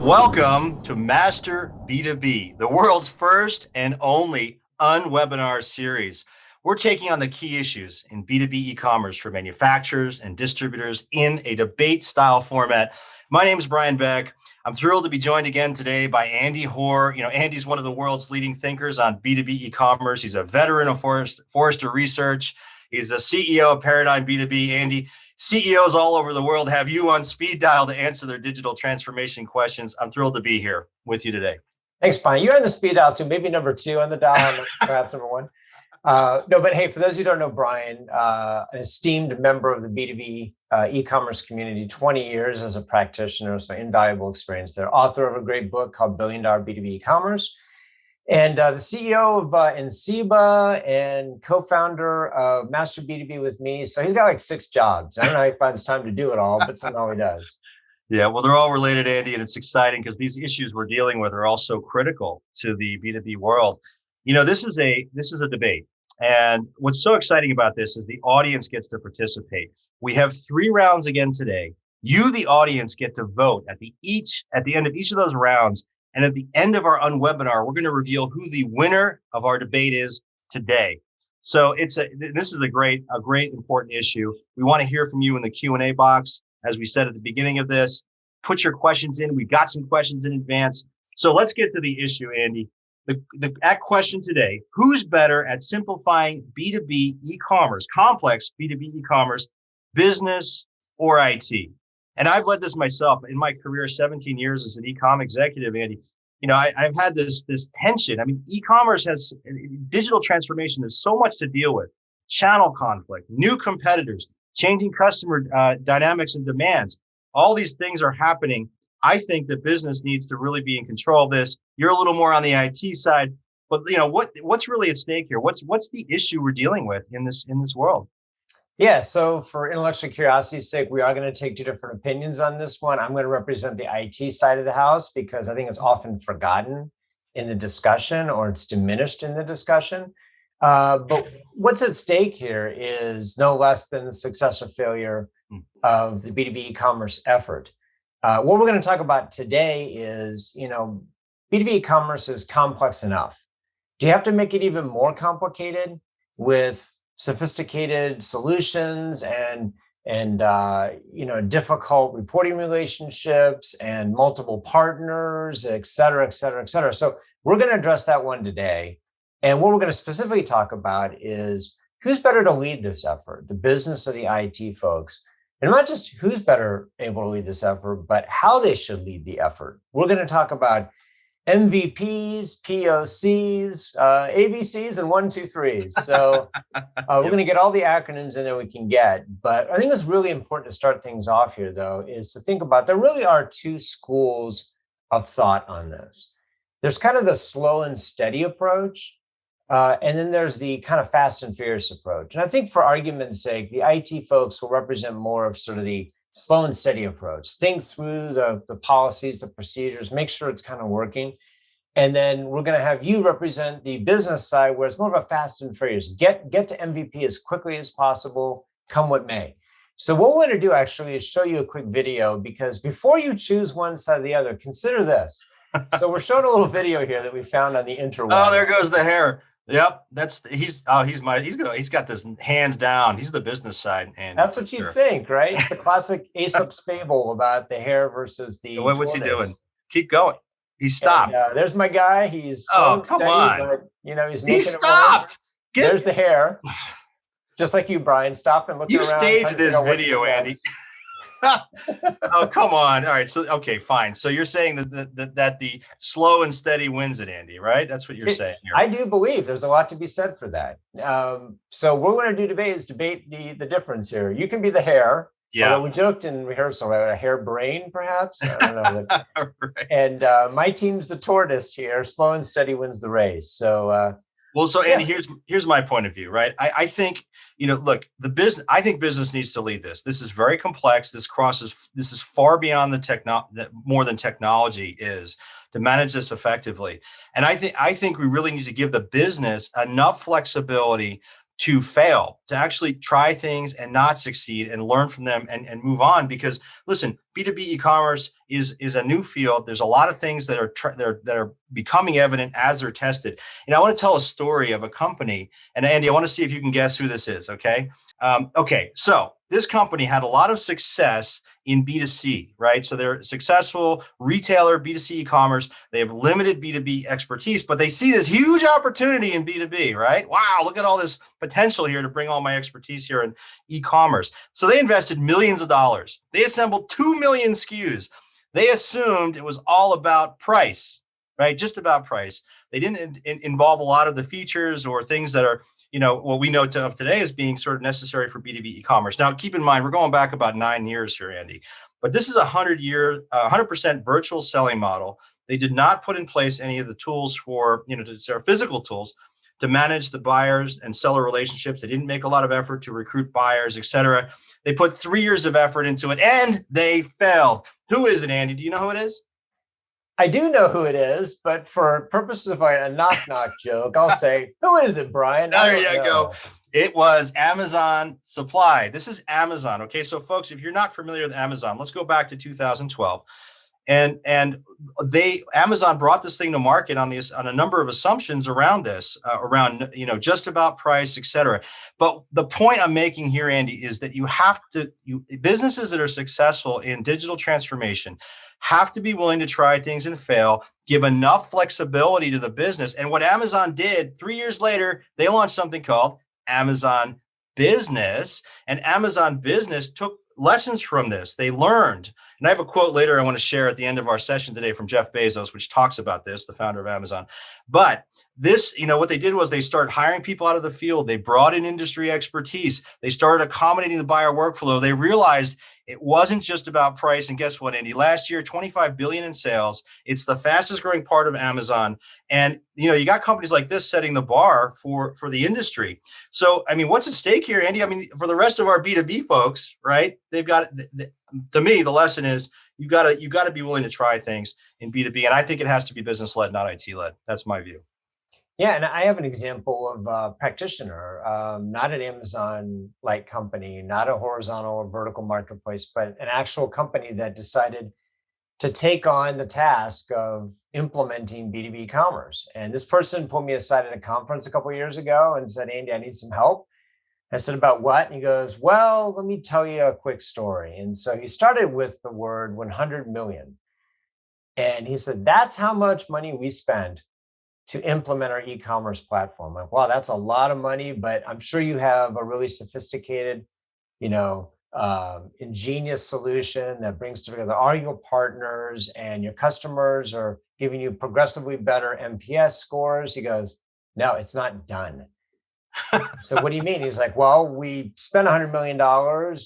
Welcome to Master B2B, the world's first and only unwebinar series. We're taking on the key issues in B2B e-commerce for manufacturers and distributors in a debate-style format. My name is Brian Beck. I'm thrilled to be joined again today by Andy Hoare. Andy's one of the world's leading thinkers on B2B e-commerce. He's a veteran of Forrester Research. He's the CEO of Paradigm B2B. Andy, CEOs all over the world have you on speed dial to answer their digital transformation questions. I'm thrilled to be here with you today. Thanks, Brian. You're on the speed dial too, maybe number 2 on the dial, perhaps number 1. No, but hey, for those who don't know Brian, an esteemed member of the B2B e-commerce community, 20 years as a practitioner, so invaluable experience there. Author of a great book called $1 Billion B2B E-commerce. And the CEO of Enceba and co-founder of Master B2B with me. So he's got like 6 jobs. I don't know how he finds time to do it all, but somehow he does. Yeah, well, they're all related, Andy, and it's exciting because these issues we're dealing with are also critical to the B2B world. This is a debate. And what's so exciting about this is the audience gets to participate. We have 3 rounds again today. You, the audience, get to vote at the end of each of those rounds. And at the end of our unwebinar, we're going to reveal who the winner of our debate is today. So this is a great important issue. We want to hear from you in the Q&A box. As we said at the beginning of this, put your questions in. We've got some questions in advance. So let's get to the issue, Andy. That question today, who's better at simplifying B2B e-commerce, complex B2B e-commerce, business or IT? And I've led this myself in my career, 17 years as an e-com executive, Andy. I've had this tension. I mean, e-commerce has digital transformation. There's so much to deal with: channel conflict, new competitors, changing customer dynamics and demands. All these things are happening. I think that business needs to really be in control of this. You're a little more on the IT side, but what's really at stake here? What's the issue we're dealing with in this world? Yeah, so for intellectual curiosity's sake, we are going to take 2 different opinions on this one. I'm going to represent the IT side of the house because I think it's often forgotten in the discussion or it's diminished in the discussion. But what's at stake here is no less than the success or failure of the B2B e-commerce effort. What we're going to talk about today is, B2B e-commerce is complex enough. Do you have to make it even more complicated with sophisticated solutions and difficult reporting relationships and multiple partners, et cetera, et cetera, et cetera? So we're going to address that one today. And what we're going to specifically talk about is who's better to lead this effort, the business or the IT folks. And not just who's better able to lead this effort, but how they should lead the effort. We're going to talk about MVPs, POCs, ABCs, and 1, 2, 3s. So we're going to get all the acronyms in there we can get. But I think it's really important to start things off here, though, is to think about there really are 2 schools of thought on this. There's kind of the slow and steady approach, and then there's the kind of fast and furious approach. And I think for argument's sake, the IT folks will represent more of sort of the slow and steady approach. Think through the policies, the procedures, make sure it's kind of working. And then we're going to have you represent the business side where it's more of a fast and furious. Get to MVP as quickly as possible, come what may. So what we're going to do actually is show you a quick video, because before you choose one side or the other, consider this. So we're showing a little video here that we found on the interweb. Oh, there goes the hair. Yep, he's got this hands down. He's the business side, and that's what you'd think, right? It's the classic Aesop's fable about the hare versus the. What's he doing? Keep going. He stopped. And, there's my guy. He's come steady, on. But, he's making he stopped. There's the hare. Just like you, Brian. Stop and look around. You staged this video, Andy. Oh, come on. All right. So, okay, fine. So you're saying that the slow and steady wins it, Andy, right? That's what you're saying here. I do believe there's a lot to be said for that. So what we're going to do today is debate the difference here. You can be the hare. Yeah. We joked in rehearsal, right? A hare brain, perhaps. I don't know. Right. And my team's the tortoise here. Slow and steady wins the race. So, Andy, here's my point of view, right? I think, look, I think business needs to lead this. This is very complex. This is far beyond more than technology is to manage this effectively. And I think we really need to give the business enough flexibility to fail, to actually try things and not succeed and learn from them and move on. Because listen, B2B e-commerce is a new field. There's a lot of things that are becoming evident as they're tested. And I want to tell a story of a company. And Andy, I want to see if you can guess who this is. Okay. So this company had a lot of success in B2C, right? So they're a successful retailer, B2C e-commerce. They have limited B2B expertise, but they see this huge opportunity in B2B, right? Wow, look at all this potential here to bring all my expertise here in e-commerce. So they invested millions of dollars. They assembled 2 million SKUs. They assumed it was all about price, right? Just about price. They didn't involve a lot of the features or things that are, what we know of today as being sort of necessary for B2B e-commerce. Now, keep in mind, we're going back about 9 years here, Andy, but this is 100% virtual selling model. They did not put in place any of the tools for, physical tools to manage the buyers and seller relationships. They didn't make a lot of effort to recruit buyers, et cetera. They put 3 years of effort into it and they failed. Who is it, Andy? Do you know who it is? I do know who it is, but for purposes of a knock-knock joke, I'll say, who is it, Brian? There you go. It was Amazon Supply. This is Amazon. Okay, so folks, if you're not familiar with Amazon, let's go back to 2012. And Amazon brought this thing to market on a number of assumptions around this, just about price, et cetera. But the point I'm making here, Andy, is that businesses that are successful in digital transformation have to be willing to try things and fail, give enough flexibility to the business. And what Amazon did 3 years later, they launched something called Amazon Business, and Amazon Business took lessons from this. They learned. And I have a quote later I want to share at the end of our session today from Jeff Bezos, which talks about this, the founder of Amazon. But this, what they did was they started hiring people out of the field. They brought in industry expertise. They started accommodating the buyer workflow. They realized it wasn't just about price. And guess what, Andy? Last year, 25 billion in sales. It's the fastest growing part of Amazon. And, you got companies like this setting the bar for the industry. So, what's at stake here, Andy? For the rest of our B2B folks, right? They've got, to me, the lesson is you got to be willing to try things in B2B. And I think it has to be business led, not IT led. That's my view. Yeah, and I have an example of a practitioner, not an Amazon-like company, not a horizontal or vertical marketplace, but an actual company that decided to take on the task of implementing B2B commerce. And this person pulled me aside at a conference a couple of years ago and said, Andy, I need some help. I said, about what? And he goes, well, let me tell you a quick story. And so he started with the word 100 million. And he said, that's how much money we spent to implement our e-commerce platform. Like, wow, that's a lot of money, but I'm sure you have a really sophisticated, ingenious solution that brings together all your partners and your customers are giving you progressively better NPS scores. He goes, no, it's not done. So what do you mean? He's like, well, we spent $100 million,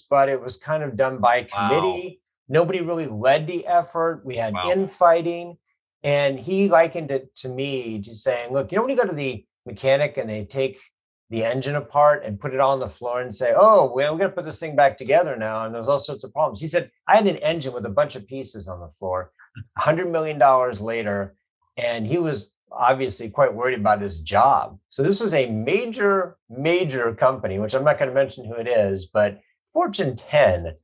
but it was kind of done by committee. Wow. Nobody really led the effort. We had infighting. And he likened it to me, just saying, look, when you go to the mechanic and they take the engine apart and put it all on the floor and say, oh, we're going to put this thing back together now. And there's all sorts of problems. He said, I had an engine with a bunch of pieces on the floor, $100 million later. And he was obviously quite worried about his job. So this was a major, major company, which I'm not going to mention who it is, but Fortune 10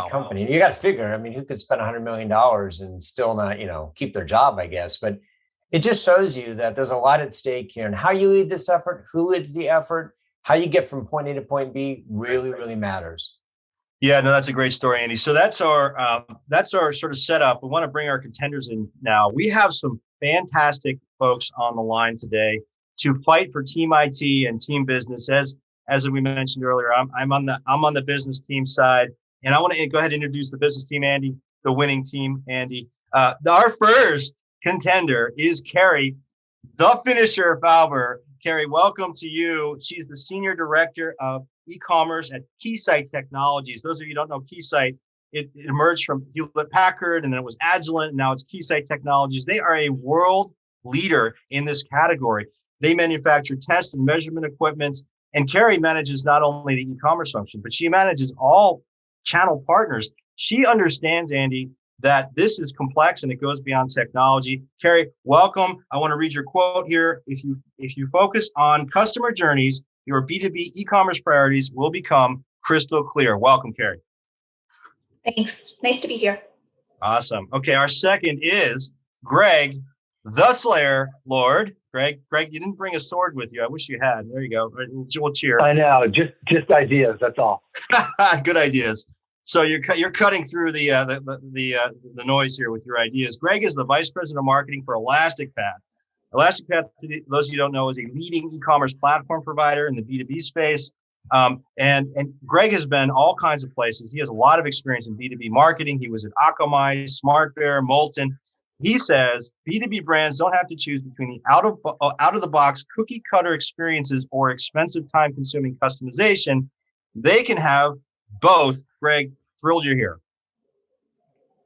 company. You got to figure, who could spend $100 million and still not, keep their job, I guess. But it just shows you that there's a lot at stake here, and how you lead this effort, who leads the effort, how you get from point A to point B really, really matters. Yeah, no, that's a great story, Andy. So that's our sort of setup. We want to bring our contenders in now. We have some fantastic folks on the line today to fight for Team IT and Team Business. As we mentioned earlier, I'm on the business team side. And I want to go ahead and introduce the business team, Andy, the winning team, Andy. Our first contender is Carrie, the finisher Fauber. Carrie, welcome to you. She's the Senior Director of E-commerce at Keysight Technologies. Those of you who don't know Keysight, it emerged from Hewlett-Packard, and then it was Agilent, and now it's Keysight Technologies. They are a world leader in this category. They manufacture test and measurement equipment. And Carrie manages not only the e-commerce function, but she manages all channel partners. She understands, Andy, that this is complex and it goes beyond technology. Carrie, welcome. I want to read your quote here. If you focus on customer journeys, your B2B e-commerce priorities will become crystal clear. Welcome, Carrie. Thanks. Nice to be here. Awesome. Okay, our second is Greg, the Slayer Lord. Greg, you didn't bring a sword with you. I wish you had. There you go. We'll cheer. I know, just ideas. That's all. Good ideas. So you're cutting through the noise here with your ideas. Greg is the Vice President of Marketing for ElasticPath. ElasticPath, those of you who don't know, is a leading e-commerce platform provider in the B2B space. And Greg has been all kinds of places. He has a lot of experience in B2B marketing. He was at Ecommerce, SmartBear, Molten. He says B2B brands don't have to choose between the out of the box cookie cutter experiences or expensive time consuming customization. They can have both. Greg, thrilled you're here.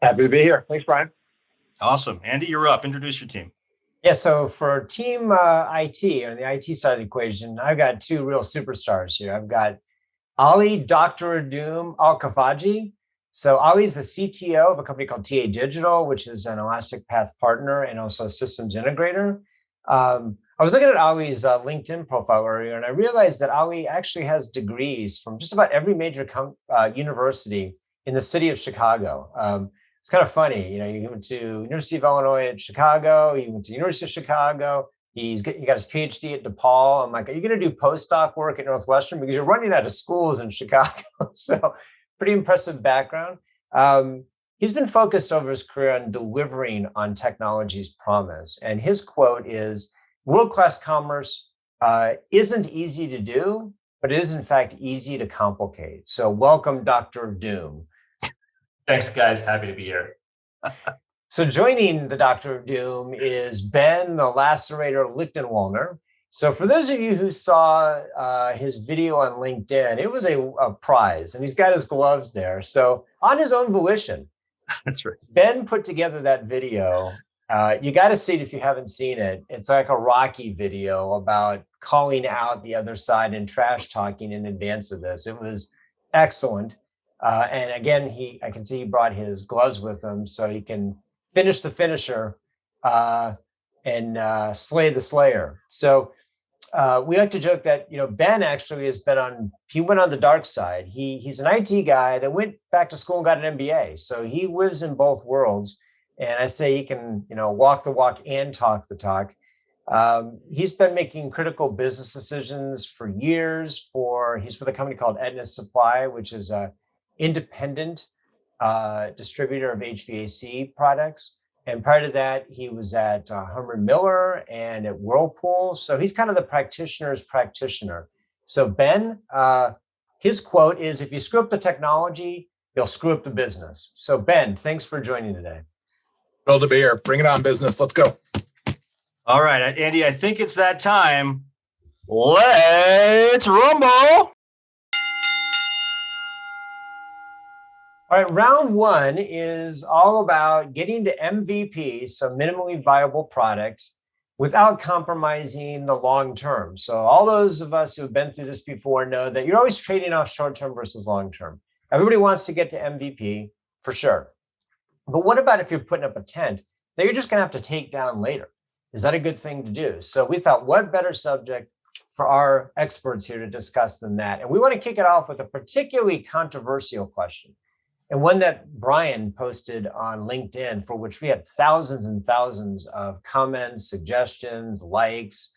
Happy to be here. Thanks, Brian. Awesome. Andy, you're up. Introduce your team. Yeah, so for team IT, on the IT side of the equation, I've got two real superstars here. I've got Ali, Dr. Doom Al-Kafaji. So Ali's the CTO of a company called TA Digital, which is an ElasticPath partner and also a systems integrator. I was looking at Ali's LinkedIn profile earlier, and I realized that Ali actually has degrees from just about every major university in the city of Chicago. It's kind of funny, you went to University of Illinois at Chicago, you went to University of Chicago, he got his PhD at DePaul. I'm like, are you going to do postdoc work at Northwestern? Because you're running out of schools in Chicago. So pretty impressive background. He's been focused over his career on delivering on technology's promise. And his quote is, world-class commerce isn't easy to do, but it is in fact easy to complicate. So welcome, Dr. Doom. Thanks, guys. Happy to be here. So joining the Doctor of Doom is Ben, the Lacerator Lichtenwalner. So for those of you who saw his video on LinkedIn, it was a prize, and he's got his gloves there. So on his own volition, that's right. Ben put together that video. You got to see it if you haven't seen it. It's like a Rocky video about calling out the other side and trash talking in advance of this. It was excellent. And again, I can see he brought his gloves with him so he can finish the finisher and slay the slayer. So we like to joke that, Ben actually he went on the dark side. He's an IT guy that went back to school and got an MBA. So he lives in both worlds. And I say he can, walk the walk and talk the talk. He's been making critical business decisions for years. He's with a company called Aetna Supply, which is a independent distributor of HVAC products. And prior to that, he was at Herman Miller and at Whirlpool. So he's kind of the practitioner's practitioner. So Ben, his quote is, if you screw up the technology, you'll screw up the business. So Ben, thanks for joining today. Thrilled to be here. Bring it on, business. Let's go. All right, Andy, I think it's that time. Let's rumble. All right, round one is all about getting to MVP, so minimally viable product, without compromising the long term. So all those of us who have been through this before know that you're always trading off short term versus long term. Everybody wants to get to MVP for sure. But what about if you're putting up a tent that you're just going to have to take down later? Is that a good thing to do? So we thought, what better subject for our experts here to discuss than that? And we want to kick it off with a particularly controversial question, and one that Brian posted on LinkedIn, for which we had thousands and thousands of comments, suggestions, likes,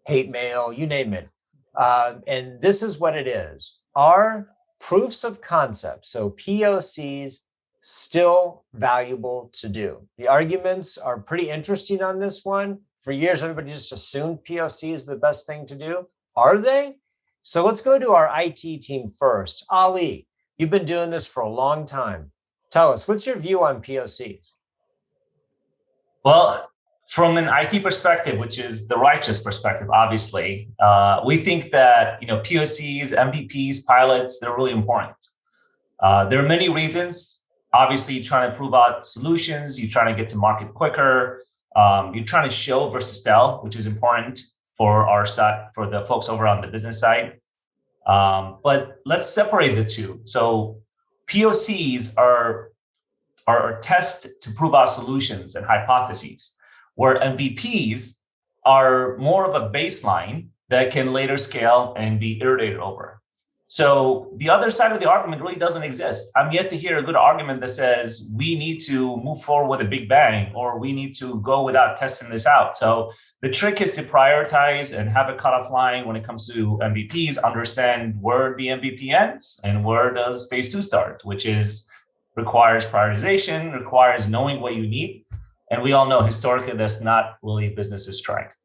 hate mail, you name it. And this is what it is. Are proofs of concept, so POCs, still valuable to do? The arguments are pretty interesting on this one. For years, everybody just assumed POC is the best thing to do. Are they? So let's go to our IT team first. Ali, you've been doing this for a long time. Tell us, what's your view on POCs? Well, from an IT perspective, which is the righteous perspective, obviously, we think that POCs, MVPs, pilots, they're really important. There are many reasons. Obviously, you're trying to prove out solutions. You're trying to get to market quicker. You're trying to show versus tell, which is important for our side, for the folks over on the business side. But let's separate the two. So POCs are a test to prove out solutions and hypotheses, where MVPs are more of a baseline that can later scale and be iterated over. So the other side of the argument really doesn't exist. I'm yet to hear a good argument that says we need to move forward with a big bang, or we need to go without testing this out. So the trick is to prioritize and have a cutoff line when it comes to MVPs, understand where the MVP ends and where does phase 2 start, which is requires prioritization, requires knowing what you need. And we all know historically that's not really business's strength.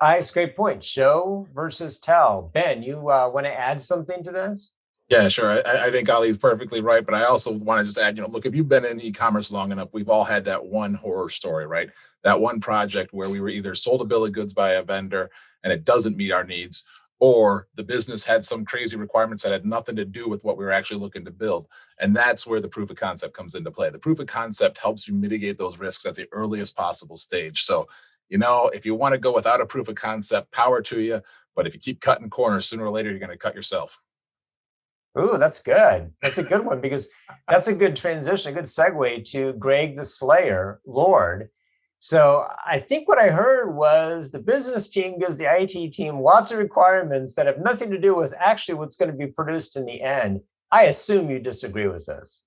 It's a great point. Show versus tell. Ben, you want to add something to this? Yeah, sure. I think Ali's perfectly right, but I also want to just add, look, if you've been in e-commerce long enough, we've all had that one horror story, right? That one project where we were either sold a bill of goods by a vendor and it doesn't meet our needs, or the business had some crazy requirements that had nothing to do with what we were actually looking to build. And that's where the proof of concept comes into play. The proof of concept helps you mitigate those risks at the earliest possible stage. So, if you want to go without a proof of concept, power to you. But if you keep cutting corners, sooner or later, you're going to cut yourself. Ooh, that's good. That's a good one, because that's a good transition, a good segue to Greg the Slayer, Lord. So I think what I heard was the business team gives the IT team lots of requirements that have nothing to do with actually what's going to be produced in the end. I assume you disagree with this.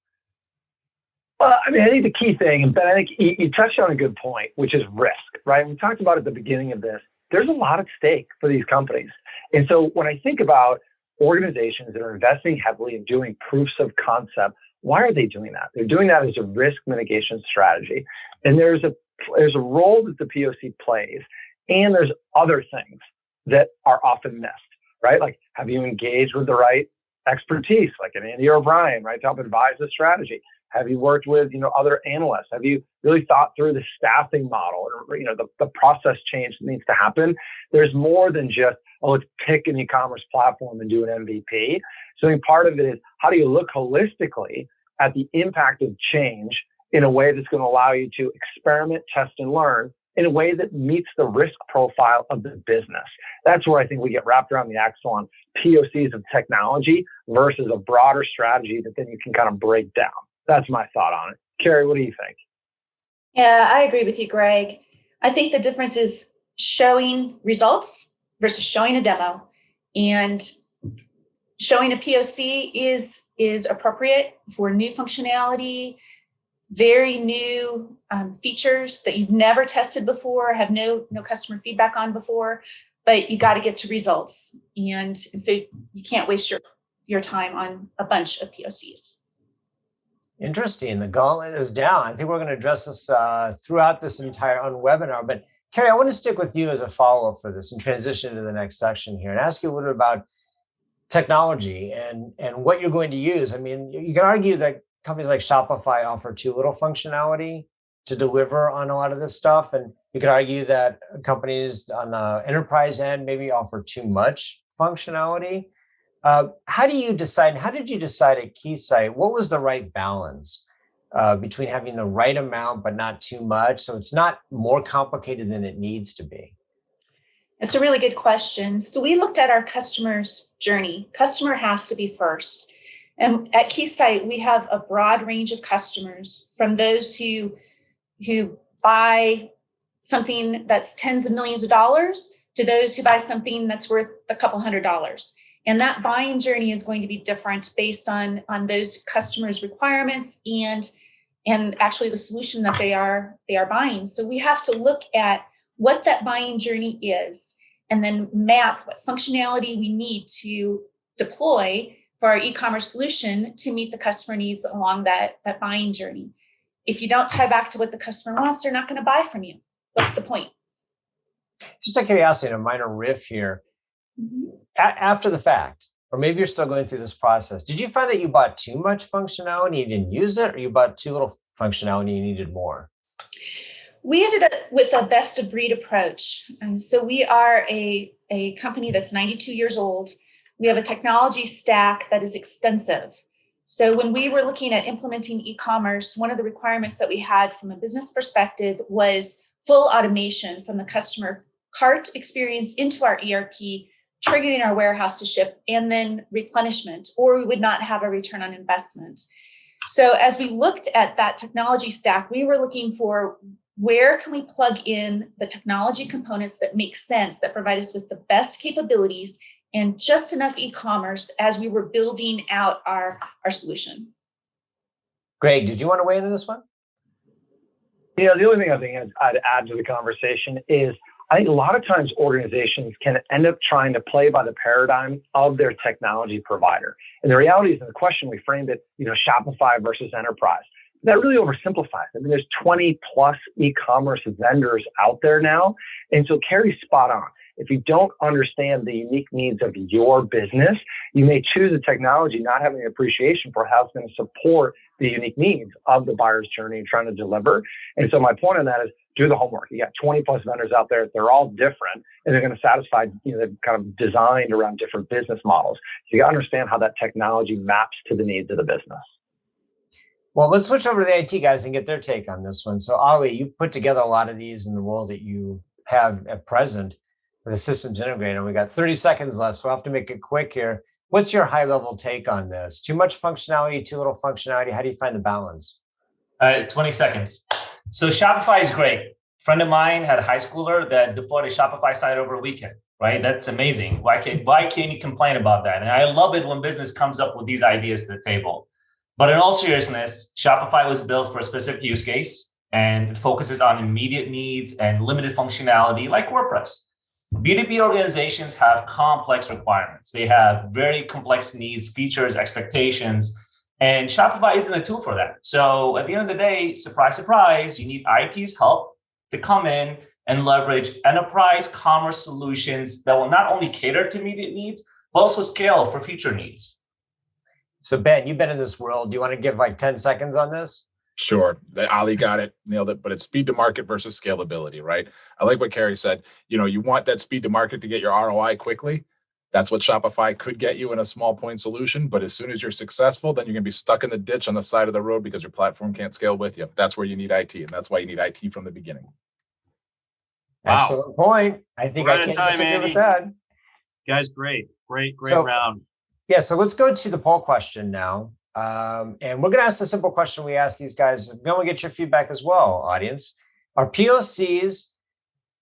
Well, I think the key thing, and Ben, I think you touched on a good point, which is risk, right? We talked about at the beginning of this, there's a lot at stake for these companies. And so when I think about organizations that are investing heavily in doing proofs of concept, why are they doing that? They're doing that as a risk mitigation strategy. And there's a role that the POC plays, and there's other things that are often missed, right? Like, have you engaged with the right expertise, like an Andy or Brian, right, to help advise the strategy? Have you worked with, other analysts? Have you really thought through the staffing model, or, the process change that needs to happen? There's more than just, let's pick an e-commerce platform and do an MVP. So I think part of it is, how do you look holistically at the impact of change in a way that's going to allow you to experiment, test, and learn in a way that meets the risk profile of the business? That's where I think we get wrapped around the axle on POCs of technology versus a broader strategy that then you can kind of break down. That's my thought on it. Carrie, what do you think? Yeah, I agree with you, Greg. I think the difference is showing results versus showing a demo. And showing a POC is appropriate for new functionality, very new features that you've never tested before, have no customer feedback on before, but you got to get to results. And so you can't waste your time on a bunch of POCs. Interesting. The gauntlet is down. I think we're going to address this throughout this entire webinar. But Carrie, I want to stick with you as a follow-up for this and transition to the next section here and ask you a little bit about technology and what you're going to use. I mean, you can argue that companies like Shopify offer too little functionality to deliver on a lot of this stuff. And you could argue that companies on the enterprise end maybe offer too much functionality. How did you decide at Keysight, what was the right balance between having the right amount but not too much, so it's not more complicated than it needs to be? It's a really good question. So we looked at our customer's journey. Customer has to be first. And at Keysight, we have a broad range of customers, from those who buy something that's tens of millions of dollars to those who buy something that's worth a couple $100s. And that buying journey is going to be different based on those customers' requirements and actually the solution that they are buying. So we have to look at what that buying journey is, and then map what functionality we need to deploy for our e-commerce solution to meet the customer needs along that buying journey. If you don't tie back to what the customer wants, they're not going to buy from you. What's the point? Just out of curiosity, a minor riff here. Mm-hmm. After the fact, or maybe you're still going through this process, did you find that you bought too much functionality, you didn't use it, or you bought too little functionality, you needed more? We ended up with a best of breed approach. So we are a company that's 92 years old. We have a technology stack that is extensive. So when we were looking at implementing e-commerce, one of the requirements that we had from a business perspective was full automation from the customer cart experience into our ERP, triggering our warehouse to ship, and then replenishment, or we would not have a return on investment. So as we looked at that technology stack, we were looking for where can we plug in the technology components that make sense, that provide us with the best capabilities and just enough e-commerce as we were building out our solution. Greg, did you want to weigh into this one? The only thing I think I'd add to the conversation is I think a lot of times organizations can end up trying to play by the paradigm of their technology provider. And the reality is, in the question, we framed it, Shopify versus enterprise. That really oversimplifies. I mean, there's 20 plus e-commerce vendors out there now. And so Carrie's spot on. If you don't understand the unique needs of your business, you may choose a technology not having an appreciation for how it's going to support the unique needs of the buyer's journey and trying to deliver. And so my point on that is do the homework. You got 20 plus vendors out there. They're all different and they're going to satisfy, they're kind of designed around different business models. So you got to understand how that technology maps to the needs of the business. Well, let's switch over to the IT guys and get their take on this one. So Ali, you put together a lot of these in the role that you have at present with a systems integrator. We got 30 seconds left, so I'll have to make it quick here. What's your high level take on this? Too much functionality, too little functionality? How do you find the balance? 20 seconds. So Shopify is great. Friend of mine had a high schooler that deployed a Shopify site over a weekend, right? That's amazing. Why can't you complain about that? And I love it when business comes up with these ideas to the table. But in all seriousness, Shopify was built for a specific use case and it focuses on immediate needs and limited functionality like WordPress. B2B organizations have complex requirements. They have very complex needs, features, expectations, and Shopify isn't a tool for that. So at the end of the day, surprise, surprise, you need IT's help to come in and leverage enterprise commerce solutions that will not only cater to immediate needs, but also scale for future needs. So Ben, you've been in this world. Do you want to give like 10 seconds on this? Sure. Ali got it, nailed it, but it's speed to market versus scalability, right? I like what Carrie said. You want that speed to market to get your ROI quickly. That's what Shopify could get you in a small point solution. But as soon as you're successful, then you're going to be stuck in the ditch on the side of the road because your platform can't scale with you. That's where you need IT. And that's why you need IT from the beginning. Wow. Excellent point. I think I can't disagree with that. Guys, great round. Yeah. So let's go to the poll question now. And we're going to ask the simple question we ask these guys. We want to get your feedback as well, audience. Are POCs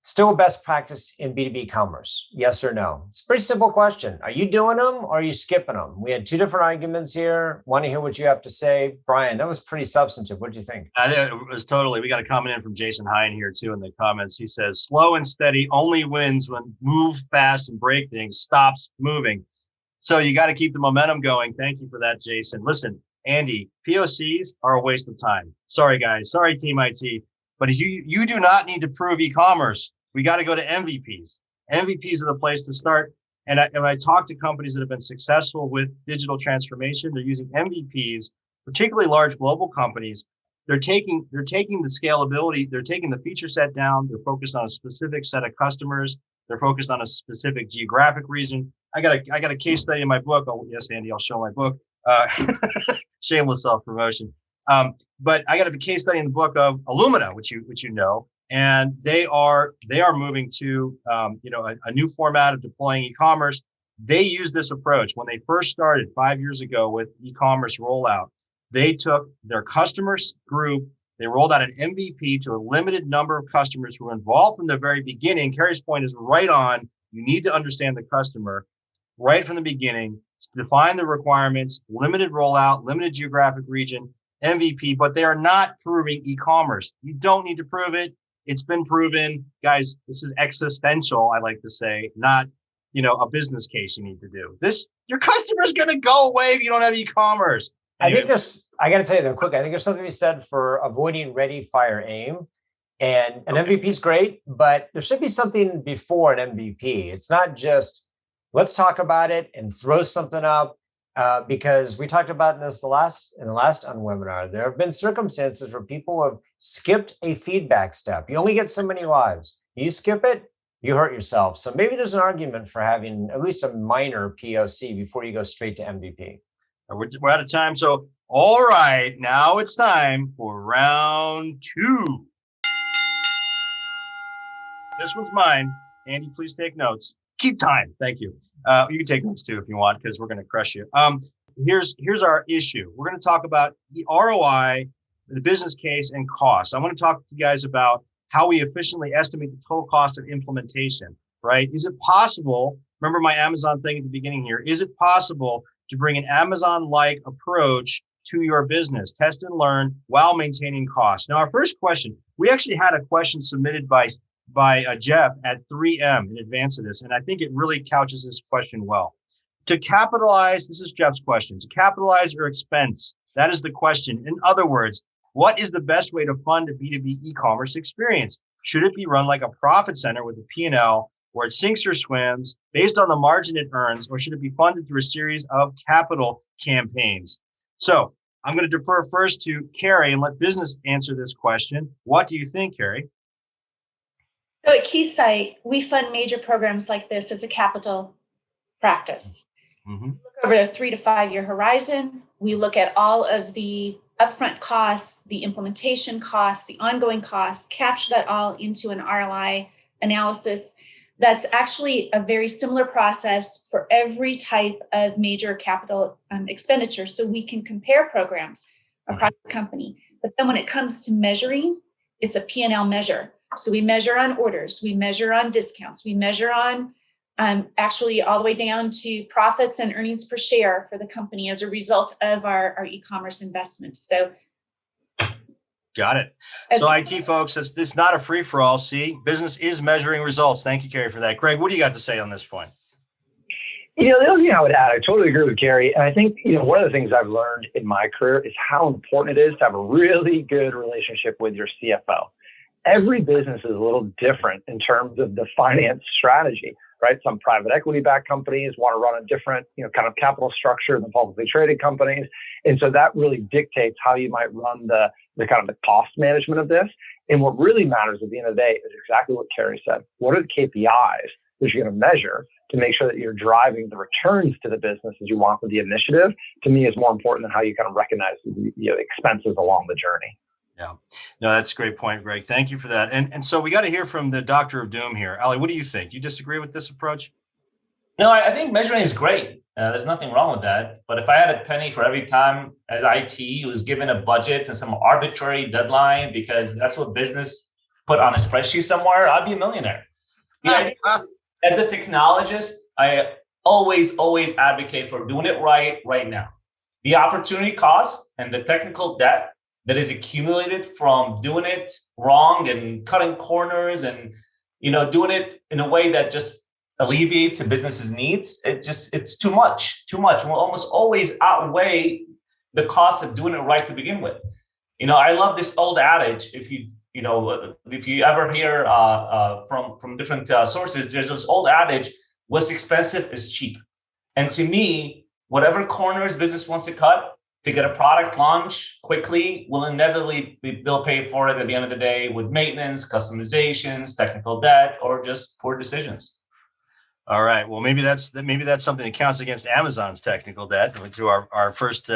still best practice in B2B commerce? Yes or no? It's a pretty simple question. Are you doing them or are you skipping them? We had two different arguments here. Want to hear what you have to say. Brian, that was pretty substantive. What do you think? I think it was totally. We got a comment in from Jason Hine here too in the comments. He says, slow and steady only wins when move fast and break things stops moving. So you got to keep the momentum going. Thank you for that, Jason. Listen, Andy, POCs are a waste of time. Sorry, guys. Sorry, Team IT. But you do not need to prove e-commerce. We got to go to MVPs. MVPs are the place to start. And I talk to companies that have been successful with digital transformation. They're using MVPs, particularly large global companies. They're taking the scalability. They're taking the feature set down. They're focused on a specific set of customers. They're focused on a specific geographic region. I got a case study in my book. Oh, yes, Andy, I'll show my book. Shameless self-promotion. But I got a case study in the book of Illumina, which you know, and they are moving to a new format of deploying e-commerce. They use this approach when they first started 5 years ago with e-commerce rollout. They took their customers group. They rolled out an MVP to a limited number of customers who were involved from the very beginning. Carrie's point is right on. You need to understand the customer right from the beginning, define the requirements, limited rollout, limited geographic region, MVP, but they are not proving e-commerce. You don't need to prove it. It's been proven. Guys, this is existential, I like to say, not, a business case you need to do. Your customer's going to go away if you don't have e-commerce. Anyway. I got to tell you though, quick, I think there's something to be said for avoiding ready, fire, aim. And an MVP is great, but there should be something before an MVP. It's not just, let's talk about it and throw something up because we talked about this in the last webinar. There have been circumstances where people have skipped a feedback step. You only get so many lives. You skip it, you hurt yourself. So maybe there's an argument for having at least a minor POC before you go straight to MVP. We're out of time. So, all right, now it's time for round 2. This one's mine. Andy, please take notes. Keep time. Thank you. You can take notes too if you want, because we're going to crush you. Here's our issue. We're going to talk about the ROI the business case and costs. I want to talk to you guys about how we efficiently estimate the total cost of implementation, right? Is it possible, remember my Amazon thing at the beginning here, is it possible to bring an Amazon-like approach to your business, test and learn while maintaining costs? Now, our first question, we actually had a question submitted by Jeff at 3M in advance of this, and I think it really couches this question well. To capitalize, this is Jeff's question, to capitalize or expense, that is the question. In other words, what is the best way to fund a B2B e-commerce experience? Should it be run like a profit center with a P&L where it sinks or swims based on the margin it earns, or should it be funded through a series of capital campaigns? So I'm going to defer first to Carrie and let business answer this question. What do you think, Carrie? So at Keysight, we fund major programs like this as a capital practice. Mm-hmm. We look over a 3 to 5 year horizon. We look at all of the upfront costs, the implementation costs, the ongoing costs, capture that all into an ROI analysis. That's actually a very similar process for every type of major capital expenditure. So we can compare programs across the company. But then when it comes to measuring, it's a P&L measure. So we measure on orders, we measure on discounts, we measure on actually all the way down to profits and earnings per share for the company as a result of our e-commerce investments. So got it. So IT folks, it's not a free for all. See, business is measuring results. Thank you, Carrie, for that. Greg, what do you got to say on this point? The other thing I would add, I totally agree with Carrie. And I think, one of the things I've learned in my career is how important it is to have a really good relationship with your CFO. Every business is a little different in terms of the finance strategy, right? Some private equity backed companies want to run a different, kind of capital structure than publicly traded companies. And so that really dictates how you might run the kind of the cost management of this. And what really matters at the end of the day is exactly what Carrie said. What are the KPIs that you're going to measure to make sure that you're driving the returns to the business as you want with the initiative? To me, is more important than how you kind of recognize the expenses along the journey. Yeah, no, that's a great point, Greg. Thank you for that. And so we got to hear from the Doctor of Doom here. Ali, what do you think? Do you disagree with this approach? No, I think measuring is great. There's nothing wrong with that. But if I had a penny for every time as IT was given a budget and some arbitrary deadline because that's what business put on a spreadsheet somewhere, I'd be a millionaire. As a technologist, I always advocate for doing it right now. The opportunity cost and the technical debt that is accumulated from doing it wrong and cutting corners and, doing it in a way that just alleviates a business's needs. It's too much. Will almost always outweigh the cost of doing it right to begin with. I love this old adage. If you ever hear from different sources, there's this old adage, what's expensive is cheap. And to me, whatever corners business wants to cut, to get a product launch quickly will inevitably they'll pay for it at the end of the day with maintenance, customizations, technical debt, or just poor decisions. All right. Well, maybe that's something that counts against Amazon's technical debt. To our first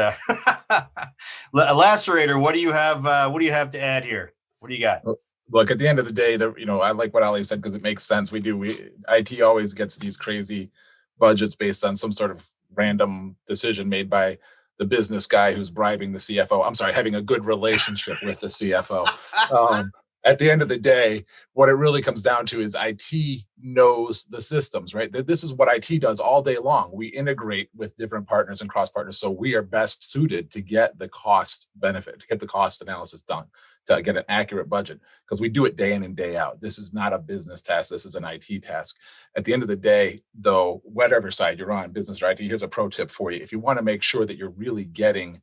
lacerator, what do you have? What do you have to add here? What do you got? Look, at the end of the day, I like what Ali said because it makes sense. IT always gets these crazy budgets based on some sort of random decision made by the business guy who's bribing the CFO. I'm sorry, having a good relationship with the CFO. At the end of the day, what it really comes down to is IT knows the systems, right? This is what IT does all day long. We integrate with different partners and cross partners. So we are best suited to get the cost benefit, to get the cost analysis done, to get an accurate budget, because we do it day in and day out. This is not a business task. This is an IT task. At the end of the day, though, whatever side you're on, business or IT, here's a pro tip for you. If you want to make sure that you're really getting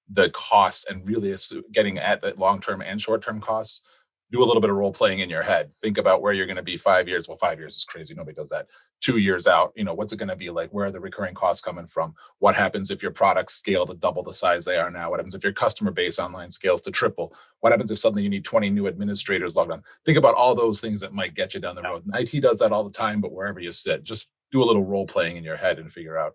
the costs and really getting at the long-term and short-term costs, do a little bit of role playing in your head. Think about where you're going to be 5 years. Well, 5 years is crazy. Nobody does that. 2 years out, what's it going to be like? Where are the recurring costs coming from? What happens if your products scale to double the size they are now? What happens if your customer base online scales to triple? What happens if suddenly you need 20 new administrators logged on? Think about all those things that might get you down the road. And IT does that all the time, but wherever you sit, just do a little role playing in your head and figure out,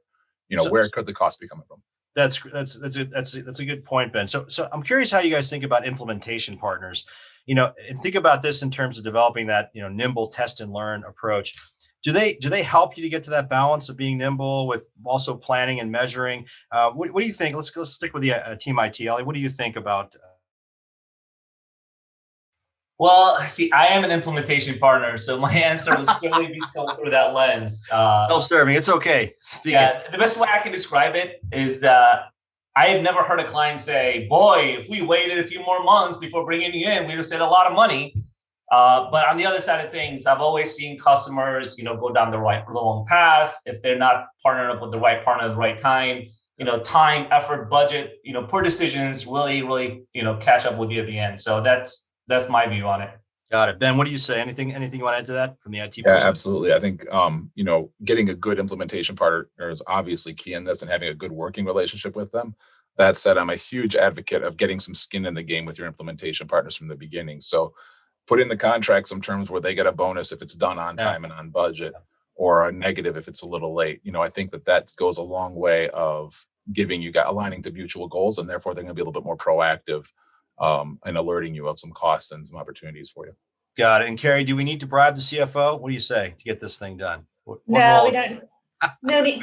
where could the cost be coming from? That's a good point, Ben. So I'm curious how you guys think about implementation partners. And think about this in terms of developing that, nimble test and learn approach. Do they help you to get to that balance of being nimble with also planning and measuring? What do you think? Let's stick with the team IT. Ali, what do you think about Well, see, I am an implementation partner, so my answer will certainly be told through that lens. Self-serving, it's okay. Speak it. The best way I can describe it is that I have never heard a client say, boy, if we waited a few more months before bringing you in, we'd have saved a lot of money. But on the other side of things, I've always seen customers, go down the wrong path. If they're not partnering up with the right partner at the right time, time, effort, budget, poor decisions really, catch up with you at the end. So that's my view on it. Got it. Ben, what do you say? Anything you want to add to that from the IT? Yeah, absolutely. I think, getting a good implementation partner is obviously key in this and having a good working relationship with them. That said, I'm a huge advocate of getting some skin in the game with your implementation partners from the beginning. So put in the contract some terms where they get a bonus if it's done on time and on budget, or a negative if it's a little late. I think that goes a long way of aligning to mutual goals, and therefore they're going to be a little bit more proactive and alerting you of some costs and some opportunities for you. Got it. And Carrie, do we need to bribe the CFO? What do you say to get this thing done? No, we don't. No need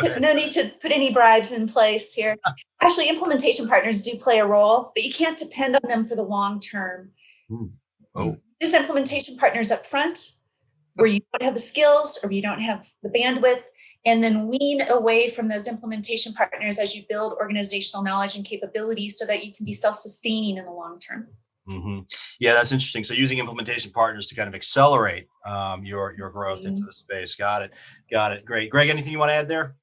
to put any bribes in place here. Actually, implementation partners do play a role, but you can't depend on them for the long term. Use implementation partners up front where you don't have the skills or you don't have the bandwidth, and then wean away from those implementation partners as you build organizational knowledge and capabilities so that you can be self-sustaining in the long term. Mm-hmm. Yeah, that's interesting. So using implementation partners to kind of accelerate your growth into the space. Got it. Great. Greg, anything you want to add there?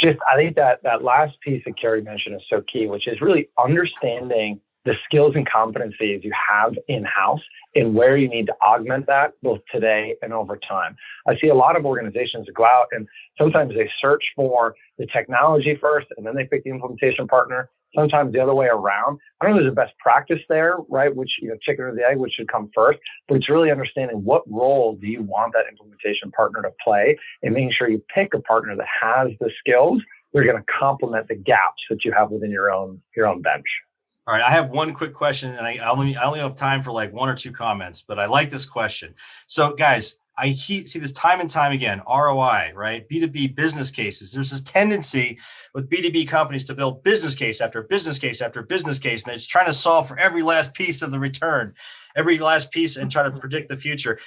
I think that last piece that Carrie mentioned is so key, which is really understanding the skills and competencies you have in-house and where you need to augment that both today and over time. I see a lot of organizations go out and sometimes they search for the technology first and then they pick the implementation partner. Sometimes the other way around. I don't know if there's a best practice there, right? Which, chicken or the egg, which should come first, but it's really understanding what role do you want that implementation partner to play and making sure you pick a partner that has the skills that are going to complement the gaps that you have within your own bench. All right, I have one quick question, and I only have time for like one or two comments, but I like this question. So, guys, I see this time and time again, ROI, right? B2B business cases. There's this tendency with B2B companies to build business case after business case after business case, and they're just trying to solve for every last piece of the return, every last piece, and try to predict the future.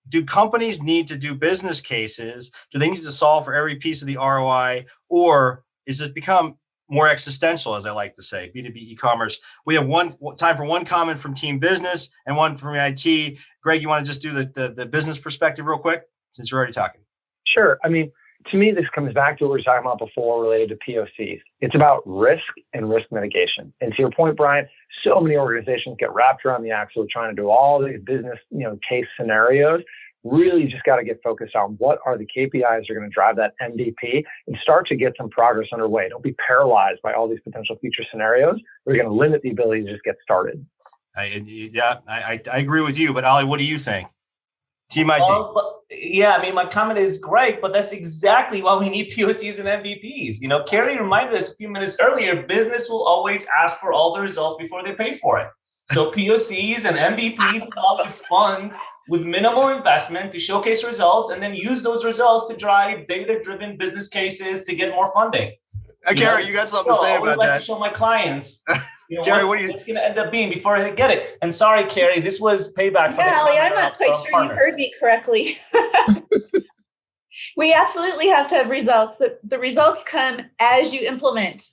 Do companies need to do business cases? Do they need to solve for every piece of the ROI, or is it become more existential, as I like to say, B2B e-commerce? We have time for one comment from team business and one from IT. Greg, you want to just do the business perspective real quick, since you're already talking? Sure. I mean, to me, this comes back to what we were talking about before related to POCs. It's about risk and risk mitigation. And to your point, Brian, so many organizations get wrapped around the axle trying to do all these business, case scenarios. Really just got to get focused on what are the KPIs that are going to drive that MVP and start to get some progress underway. Don't be paralyzed by all these potential future scenarios. We're going to limit the ability to just get started. I agree with you, but Ali, what do you think? Team IT. My comment is great, but that's exactly why we need POCs and MVPs. Carrie reminded us a few minutes earlier, business will always ask for all the results before they pay for it. So POCs and MVPs allow you fund with minimal investment to showcase results and then use those results to drive data-driven business cases to get more funding. Carrie, you got something to say about that? To show my clients, Carrie, what's going to end up being before I get it. And sorry, Carrie, this was payback for the Ali, I'm not quite sure you heard me correctly. We absolutely have to have results. The results come as you implement.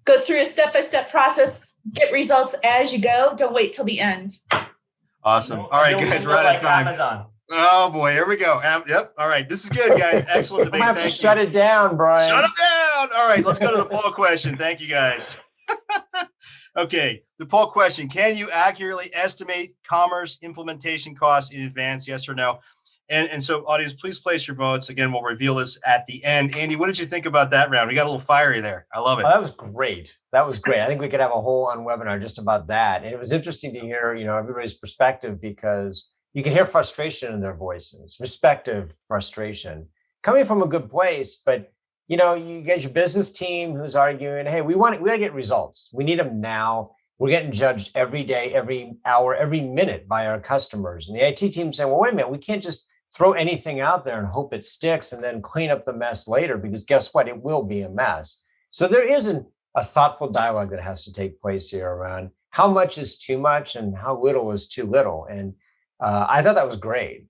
Go through a step-by-step process, get results as you go. Don't wait till the end. Awesome. All right, guys, we're out of time. Amazon. Oh boy, here we go. Yep. All right, this is good, guys. Excellent debate. I'm gonna have to shut it down, Brian. Shut it down. All right, let's go to the poll question. Thank you, guys. Okay, the poll question: can you accurately estimate commerce implementation costs in advance? Yes or no? And so, audience, please place your votes. Again, we'll reveal this at the end. Andy, what did you think about that round? We got a little fiery there. I love it. Oh, that was great. I think we could have a whole webinar just about that. And it was interesting to hear, everybody's perspective, because you can hear frustration in their voices, respective frustration, coming from a good place. But, you get your business team who's arguing, hey, we got to get results. We need them now. We're getting judged every day, every hour, every minute by our customers. And the IT team saying, well, wait a minute, we can't just throw anything out there and hope it sticks and then clean up the mess later, because guess what? It will be a mess. So there isn't a thoughtful dialogue that has to take place here around how much is too much and how little is too little. And I thought that was great.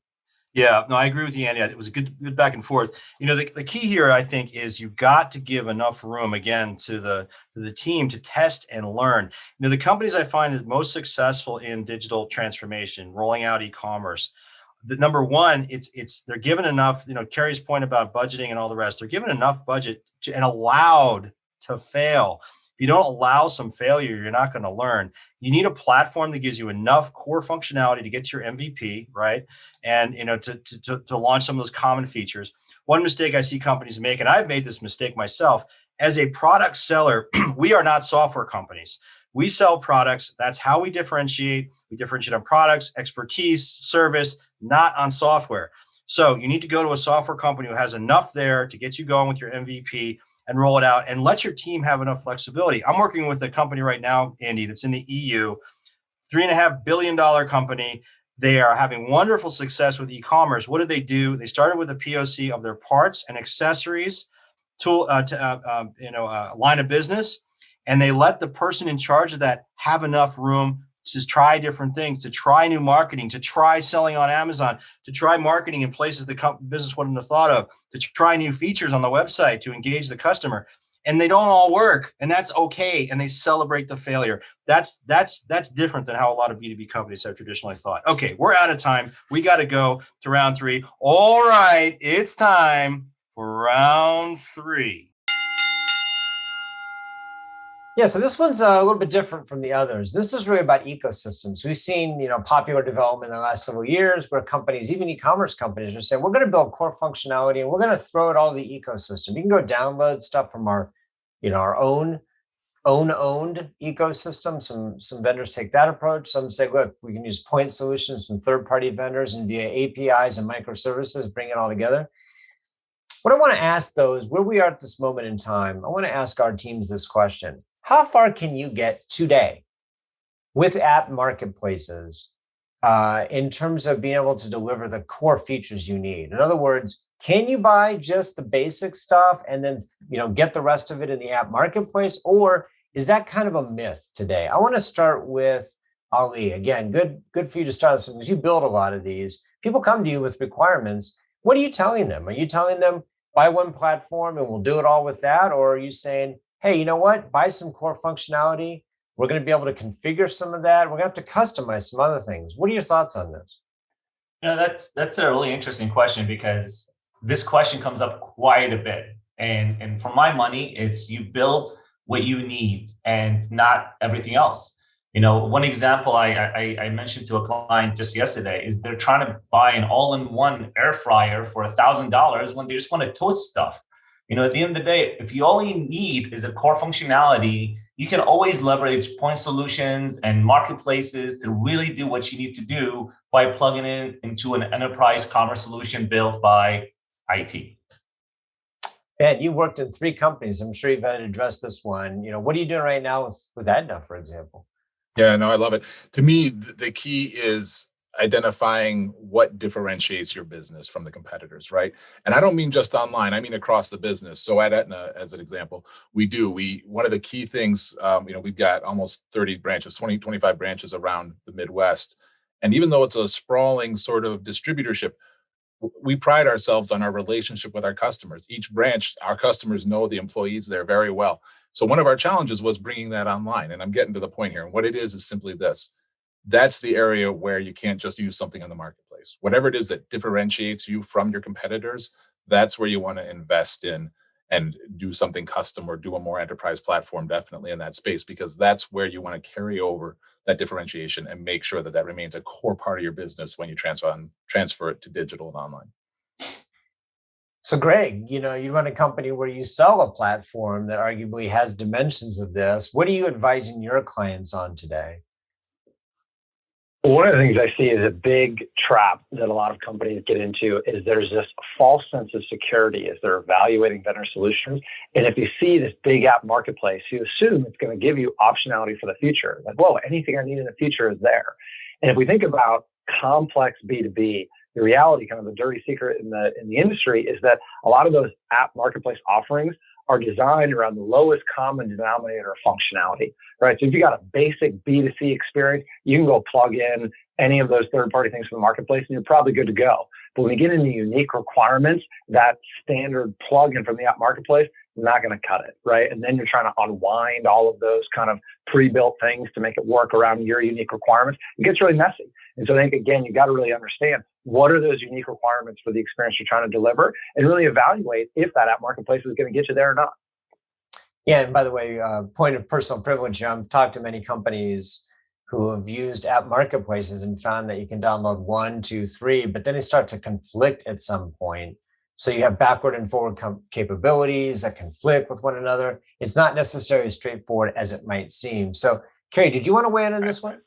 Yeah, no, I agree with you, Andy. It was a good back and forth. The key here, I think, is you've got to give enough room again to the team to test and learn. The companies I find is most successful in digital transformation, rolling out e-commerce. The number one, it's they're given enough. Carrie's point about budgeting and all the rest. They're given enough budget and allowed to fail. If you don't allow some failure, you're not going to learn. You need a platform that gives you enough core functionality to get to your MVP, right? And to launch some of those common features. One mistake I see companies make, and I've made this mistake myself, as a product seller, we are not software companies. We sell products. That's how we differentiate. We differentiate on products, expertise, service, not on software. So you need to go to a software company who has enough there to get you going with your MVP and roll it out and let your team have enough flexibility. I'm working with a company right now, Andy, that's in the EU, $3.5 billion company. They are having wonderful success with e-commerce. What did they do? They started with a POC of their parts and accessories line of business, and they let the person in charge of that have enough room to try different things, to try new marketing, to try selling on Amazon, to try marketing in places the business wouldn't have thought of, to try new features on the website to engage the customer. And they don't all work, and that's okay. And they celebrate the failure. That's different than how a lot of B2B companies have traditionally thought. Okay, we're out of time. We got to go to round 3. All right, it's time for round 3. Yeah, so this one's a little bit different from the others. This is really about ecosystems. We've seen, popular development in the last several years where companies, even e-commerce companies, are saying, we're going to build core functionality and we're going to throw it all in the ecosystem. You can go download stuff from our owned ecosystem. Some vendors take that approach. Some say, look, we can use point solutions from third-party vendors and via APIs and microservices, bring it all together. What I want to ask, though, is where we are at this moment in time. I want to ask our teams this question. How far can you get today with app marketplaces in terms of being able to deliver the core features you need? In other words, can you buy just the basic stuff and then get the rest of it in the app marketplace? Or is that kind of a myth today? I want to start with Ali. Again, good for you to start with because you build a lot of these. People come to you with requirements. What are you telling them? Are you telling them buy one platform and we'll do it all with that? Or are you saying, hey, you know what? Buy some core functionality. We're going to be able to configure some of that. We're going to have to customize some other things. What are your thoughts on this? That's a really interesting question because this question comes up quite a bit. And for my money, it's you build what you need and not everything else. One example I mentioned to a client just yesterday is they're trying to buy an all-in-one air fryer for $1,000 when they just want to toast stuff. At the end of the day, if you all you need is a core functionality, you can always leverage point solutions and marketplaces to really do what you need to do by plugging it into an enterprise commerce solution built by IT. Ed, you worked in 3 companies. I'm sure you've had to address this one. What are you doing right now with Edna, for example? Yeah, no, I love it. To me, the key is identifying what differentiates your business from the competitors, right? And I don't mean just online, I mean across the business. So at Aetna, as an example, one of the key things, we've got almost 30 branches, 25 branches around the Midwest. And even though it's a sprawling sort of distributorship, we pride ourselves on our relationship with our customers. Each branch, our customers know the employees there very well. So one of our challenges was bringing that online. And I'm getting to the point here. And what it is simply this. That's the area where you can't just use something on the marketplace. Whatever it is that differentiates you from your competitors, that's where you want to invest in and do something custom or do a more enterprise platform, definitely in that space, because that's where you want to carry over that differentiation and make sure that that remains a core part of your business when you transfer it to digital and online. So Greg, you run a company where you sell a platform that arguably has dimensions of this. What are you advising your clients on today? One of the things I see is a big trap that a lot of companies get into is there's this false sense of security as they're evaluating vendor solutions. And if you see this big app marketplace, you assume it's going to give you optionality for the future. Like, whoa, anything I need in the future is there. And if we think about complex B2B, the reality, kind of the dirty secret in the industry, is that a lot of those app marketplace offerings are designed around the lowest common denominator of functionality, right? So if you got a basic B2C experience, you can go plug in any of those third-party things from the marketplace, and you're probably good to go. But when you get into unique requirements, that standard plugin from the app marketplace is not going to cut it, right? And then you're trying to unwind all of those kind of pre-built things to make it work around your unique requirements. It gets really messy. And so I think, again, you got to really understand what are those unique requirements for the experience you're trying to deliver, and really evaluate if that app marketplace is going to get you there or not. Yeah, and by the way, point of personal privilege, I've talked to many companies who have used app marketplaces and found that you can download 1, 2, 3, but then they start to conflict at some point. So you have backward and forward capabilities that conflict with one another. It's not necessarily as straightforward as it might seem. So, Carrie, did you want to weigh in on this one?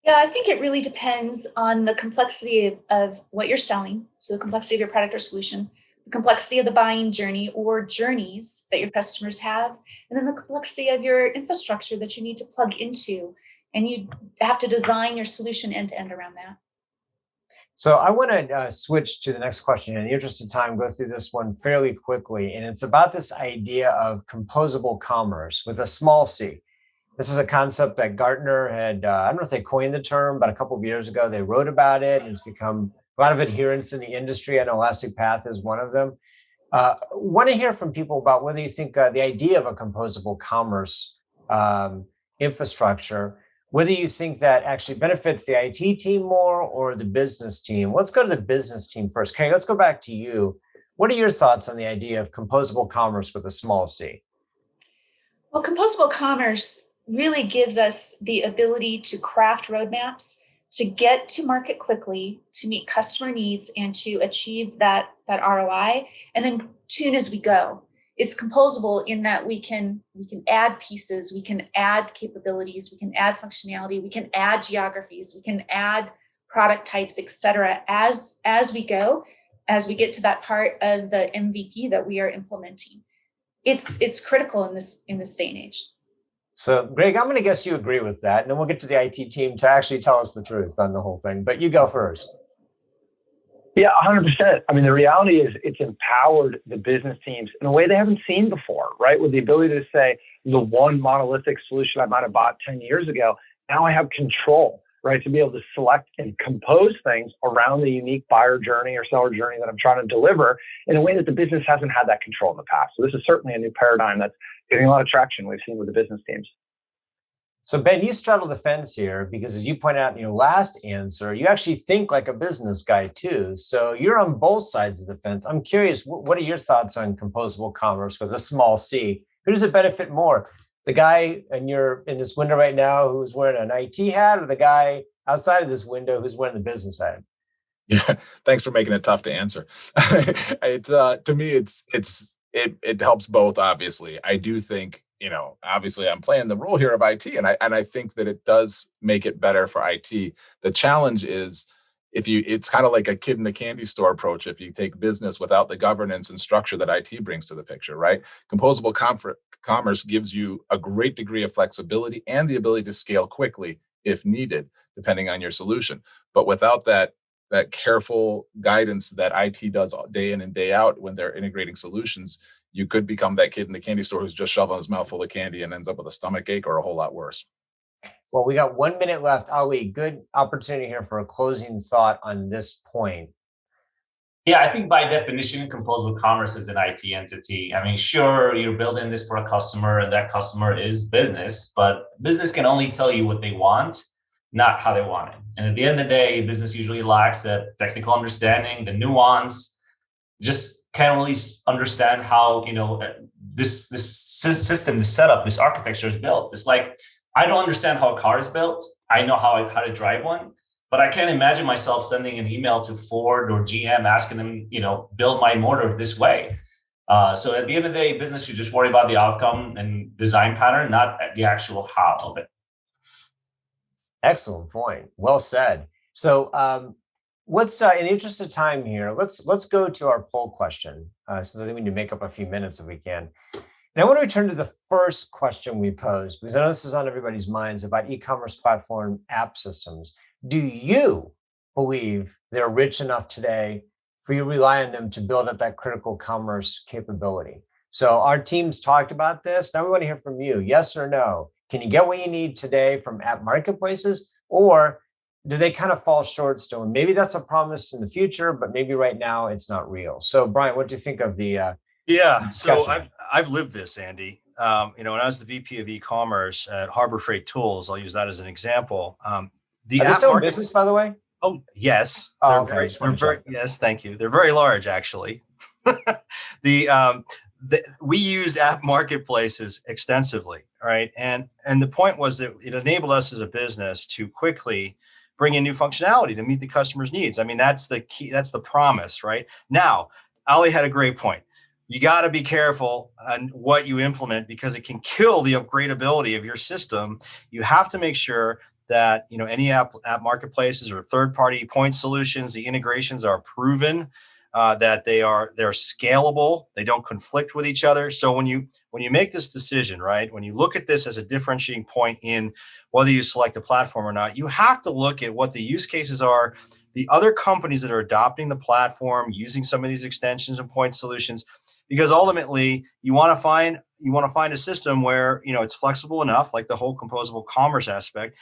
Yeah, I think it really depends on the complexity of what you're selling. So the complexity of your product or solution, the complexity of the buying journey or journeys that your customers have, and then the complexity of your infrastructure that you need to plug into. And you have to design your solution end to end around that. So I want to switch to the next question. In the interest of time, go through this one fairly quickly. And it's about this idea of composable commerce with a small c. This is a concept that Gartner had, I don't know if they coined the term, but a couple of years ago, they wrote about it, and it's become a lot of adherence in the industry. I know Elastic Path is one of them. Want to hear from people about whether you think the idea of a composable commerce infrastructure, whether you think that actually benefits the IT team more or the business team. Let's go to the business team first. Carrie, let's go back to you. What are your thoughts on the idea of composable commerce with a small c? Well, composable commerce really gives us the ability to craft roadmaps, to get to market quickly, to meet customer needs, and to achieve that ROI, and then tune as we go. It's composable in that we can add pieces, we can add capabilities, we can add functionality, we can add geographies, we can add product types, et cetera, as we go, as we get to that part of the MVP that we are implementing. It's critical in this day and age. So, Greg, I'm going to guess you agree with that, and then we'll get to the IT team to actually tell us the truth on the whole thing. But you go first. Yeah, 100%. I mean, the reality is it's empowered the business teams in a way they haven't seen before, right? With the ability to say, the one monolithic solution I might have bought 10 years ago, now I have control, right? To be able to select and compose things around the unique buyer journey or seller journey that I'm trying to deliver in a way that the business hasn't had that control in the past. So this is certainly a new paradigm that's getting a lot of traction we've seen with the business teams. So Ben, you straddle the fence here because, as you pointed out in your last answer, you actually think like a business guy too. So you're on both sides of the fence. I'm curious, what are your thoughts on composable commerce with a small c? Who does it benefit more? The guy in this window right now who's wearing an IT hat, or the guy outside of this window who's wearing the business hat? Yeah, thanks for making it tough to answer. To me, it helps both. Obviously, I do think, obviously I'm playing the role here of IT, and I think that it does make it better for IT. The challenge is it's kind of like a kid in the candy store approach. If you take business without the governance and structure that IT brings to the picture, right? Composable commerce gives you a great degree of flexibility and the ability to scale quickly if needed, depending on your solution. But without that careful guidance that IT does day in and day out when they're integrating solutions, you could become that kid in the candy store who's just shoveling his mouth full of candy and ends up with a stomach ache or a whole lot worse. Well, we got 1 minute left. Ali, good opportunity here for a closing thought on this point. Yeah, I think by definition, composable commerce is an IT entity. I mean, sure, you're building this for a customer and that customer is business, but business can only tell you what they want, not how they want it. And at the end of the day, business usually lacks that technical understanding, the nuance, just can't really understand how, this system, this setup, this architecture is built. It's like, I don't understand how a car is built. I know how to drive one, but I can't imagine myself sending an email to Ford or GM asking them, build my motor this way. So at the end of the day, business should just worry about the outcome and design pattern, not the actual how of it. Excellent point. Well said. So let's, in the interest of time here, let's go to our poll question, since I think we need to make up a few minutes if we can. And I want to return to the first question we posed, because I know this is on everybody's minds about e-commerce platform app systems. Do you believe they're rich enough today for you to rely on them to build up that critical commerce capability. So our teams talked about this. Now we want to hear from you. Yes or no? Can you get what you need today from app marketplaces, or do they kind of fall short still? And maybe that's a promise in the future, but maybe right now it's not real. So Brian, what do you think of the So I've lived this, Andy. When I was the VP of e-commerce at Harbor Freight Tools, I'll use that as an example. Are they still in business, by the way? Oh, yes. Oh, okay. Yes, thank you. They're very large, actually. We used app marketplaces extensively, right? And the point was that it enabled us as a business to quickly bring in new functionality to meet the customer's needs. I mean, that's the key. That's the promise, right? Now, Ali had a great point. You got to be careful on what you implement because it can kill the upgradability of your system. You have to make sure that any app marketplaces or third-party point solutions, the integrations are proven, that they're scalable, they don't conflict with each other. So when you make this decision, right, when you look at this as a differentiating point in whether you select a platform or not, you have to look at what the use cases are, the other companies that are adopting the platform, using some of these extensions and point solutions, because ultimately you want to find a system where it's flexible enough, like the whole composable commerce aspect,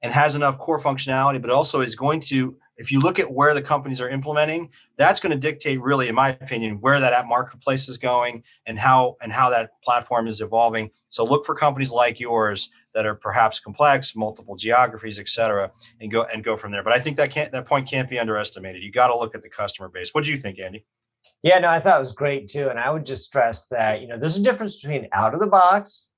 and has enough core functionality, but also is going to, if you look at where the companies are implementing, that's going to dictate really, in my opinion, where that app marketplace is going and how that platform is evolving. So look for companies like yours that are perhaps complex, multiple geographies, et cetera, and go from there. But I think that point can't be underestimated. You got to look at the customer base. What do you think, Andy? Yeah, no, I thought it was great too. And I would just stress that, there's a difference between out of the box,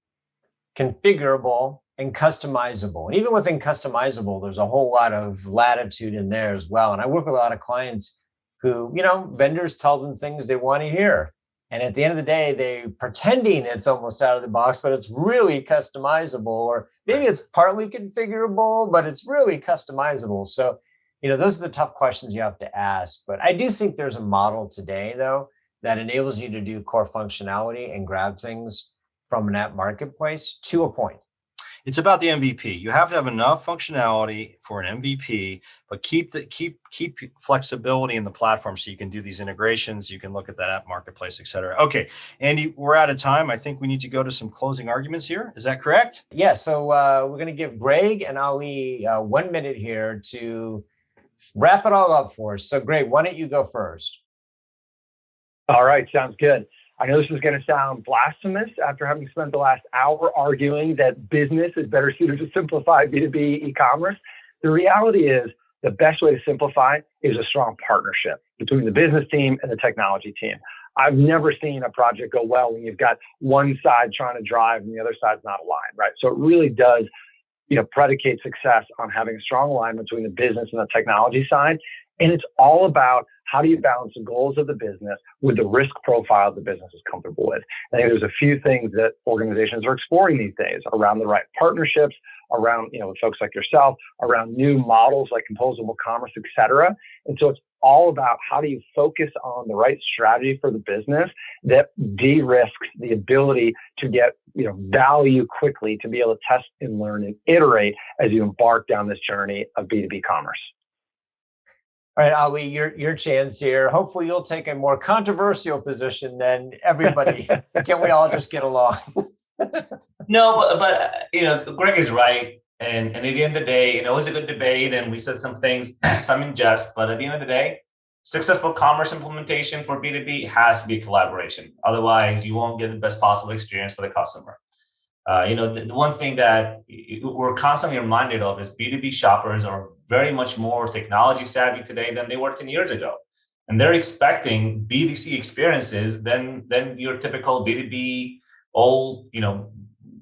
configurable, and customizable. And even within customizable, there's a whole lot of latitude in there as well. And I work with a lot of clients who, vendors tell them things they want to hear. And at the end of the day, they're pretending it's almost out of the box, but it's really customizable, or maybe it's partly configurable, but it's really customizable. So, those are the tough questions you have to ask. But I do think there's a model today, though, that enables you to do core functionality and grab things from an app marketplace to a point. It's about the MVP. You have to have enough functionality for an MVP, but keep flexibility in the platform so you can do these integrations. You can look at that app marketplace, et cetera. Okay, Andy, we're out of time. I think we need to go to some closing arguments here. Is that correct? Yeah. So we're going to give Greg and Ali 1 minute here to wrap it all up for us. So, Greg, why don't you go first? All right, sounds good. I know this is going to sound blasphemous after having spent the last hour arguing that business is better suited to simplify B2B e-commerce. The reality is the best way to simplify is a strong partnership between the business team and the technology team. I've never seen a project go well when you've got one side trying to drive and the other side's not aligned, right? So it really does, predicate success on having a strong alignment between the business and the technology side. And it's all about how do you balance the goals of the business with the risk profile the business is comfortable with. I think there's a few things that organizations are exploring these days around the right partnerships, around folks like yourself, around new models like composable commerce, et cetera. And so it's all about how do you focus on the right strategy for the business that de-risks the ability to get value quickly, to be able to test and learn and iterate as you embark down this journey of B2B commerce. All right, Ali, your chance here. Hopefully you'll take a more controversial position than everybody. Can we all just get along? No, but Greg is right. And at the end of the day, it was a good debate and we said some things, some in jest, but at the end of the day, successful commerce implementation for B2B has to be collaboration. Otherwise, you won't get the best possible experience for the customer. The one thing that we're constantly reminded of is B2B shoppers are very much more technology savvy today than they were 10 years ago. And they're expecting BDC experiences than your typical B2B old,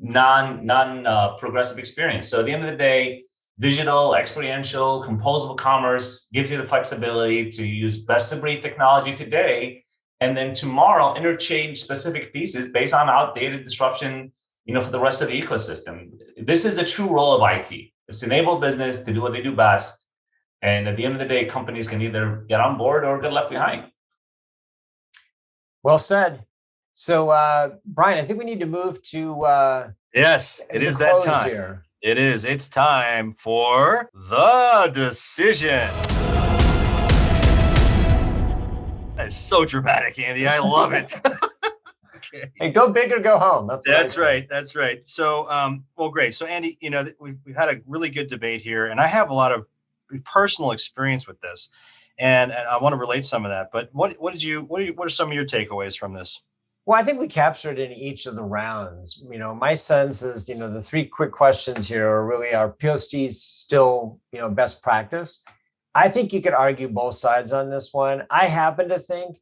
non-progressive experience. So at the end of the day, digital, experiential, composable commerce gives you the flexibility to use best of breed technology today, and then tomorrow interchange specific pieces based on outdated disruption, for the rest of the ecosystem. This is a true role of IT. It's enable business to do what they do best. And at the end of the day, companies can either get on board or get left behind. Well said. So, Brian, I think we need to move to yes, it is that time. Here. It is. It's time for the decision. That's so dramatic, Andy. I love it. Okay. Hey, go big or go home. That's right. That's right. So, well, great. So, Andy, we've had a really good debate here, and I have a lot of personal experience with this, and I want to relate some of that. But what are some of your takeaways from this? Well, I think we captured in each of the rounds. My sense is, the three quick questions here are really, are POCs still, best practice? I think you could argue both sides on this one. I happen to think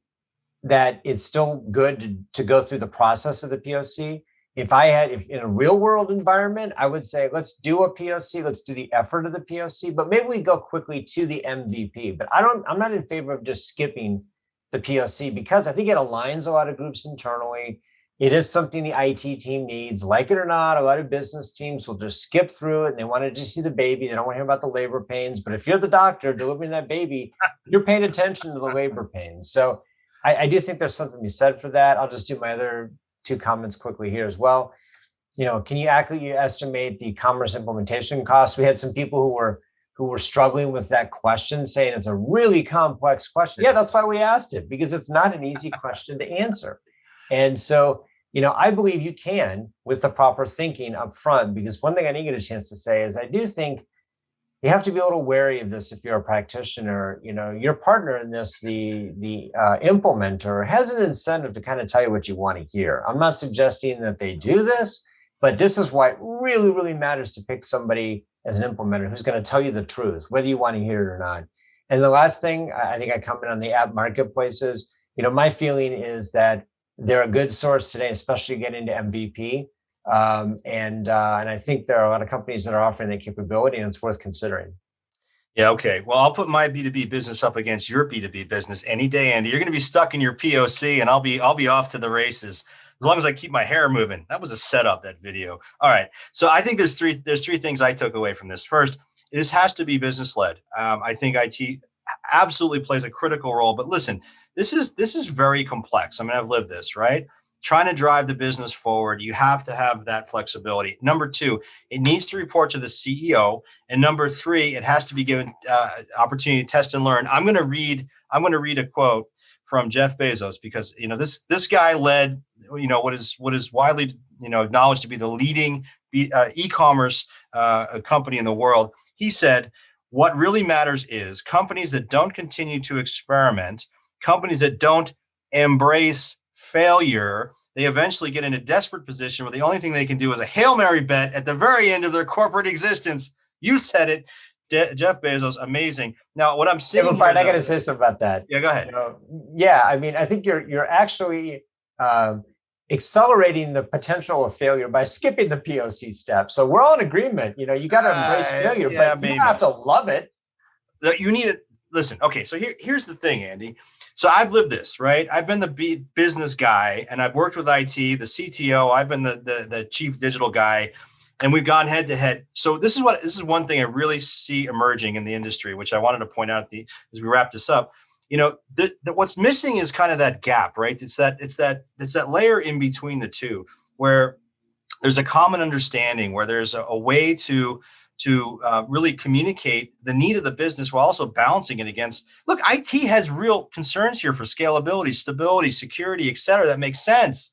that it's still good to go through the process of the POC. If in a real world environment, I would say, let's do a POC, let's do the effort of the POC, but maybe we go quickly to the MVP. But I'm not in favor of just skipping the POC, because I think it aligns a lot of groups internally. It is something the IT team needs. Like it or not, a lot of business teams will just skip through it and they want to just see the baby. They don't want to hear about the labor pains. But if you're the doctor delivering that baby, you're paying attention to the labor pains. So I do think there's something to be said for that. I'll just do my other two comments quickly here as well. Can you accurately estimate the commerce implementation costs? We had some people who were struggling with that question, saying it's a really complex question. Yeah, that's why we asked it, because it's not an easy question to answer. And so, I believe you can, with the proper thinking up front, because one thing I didn't get a chance to say is I do think you have to be a little wary of this if you're a practitioner. Your partner in this, the implementer, has an incentive to kind of tell you what you want to hear. I'm not suggesting that they do this, but this is why it really, really matters to pick somebody as an implementer who's going to tell you the truth, whether you want to hear it or not. And the last thing, I think I comment on the app marketplaces. My feeling is that they're a good source today, especially getting into MVP. And I think there are a lot of companies that are offering that capability, and it's worth considering. Yeah. Okay. Well, I'll put my B2B business up against your B2B business any day, Andy. You're going to be stuck in your POC, and I'll be off to the races as long as I keep my hair moving. That was a setup, that video. All right. So I think there's three things I took away from this. First, this has to be business led. I think IT absolutely plays a critical role. But listen, this is very complex. I mean, I've lived this, right? Trying to drive the business forward, you have to have that flexibility. Number two, it needs to report to the CEO. And number three, it has to be given opportunity to test and learn. I'm going to read a quote from Jeff Bezos, because this guy led what is widely acknowledged to be the leading e-commerce company in the world. He said, "What really matters is companies that don't continue to experiment, companies that don't embrace failure, they eventually get in a desperate position where the only thing they can do is a Hail Mary bet at the very end of their corporate existence." You said it, Jeff Bezos, amazing. Now, what I'm seeing, I got to say something about that. Yeah, go ahead. I mean, I think you're actually accelerating the potential of failure by skipping the POC step. So we're all in agreement. You got to embrace failure, but you don't have to love it. You need it. Listen, okay. So here's the thing, Andy. So I've lived this, right? I've been the business guy, and I've worked with IT, the CTO. I've been the chief digital guy, and we've gone head to head. So this is one thing I really see emerging in the industry, which I wanted to point out as we wrap this up. What's missing is kind of that gap, right? It's that layer in between the two, where there's a common understanding, where there's a way to really communicate the need of the business while also balancing it against, look, IT has real concerns here for scalability, stability, security, et cetera. That makes sense,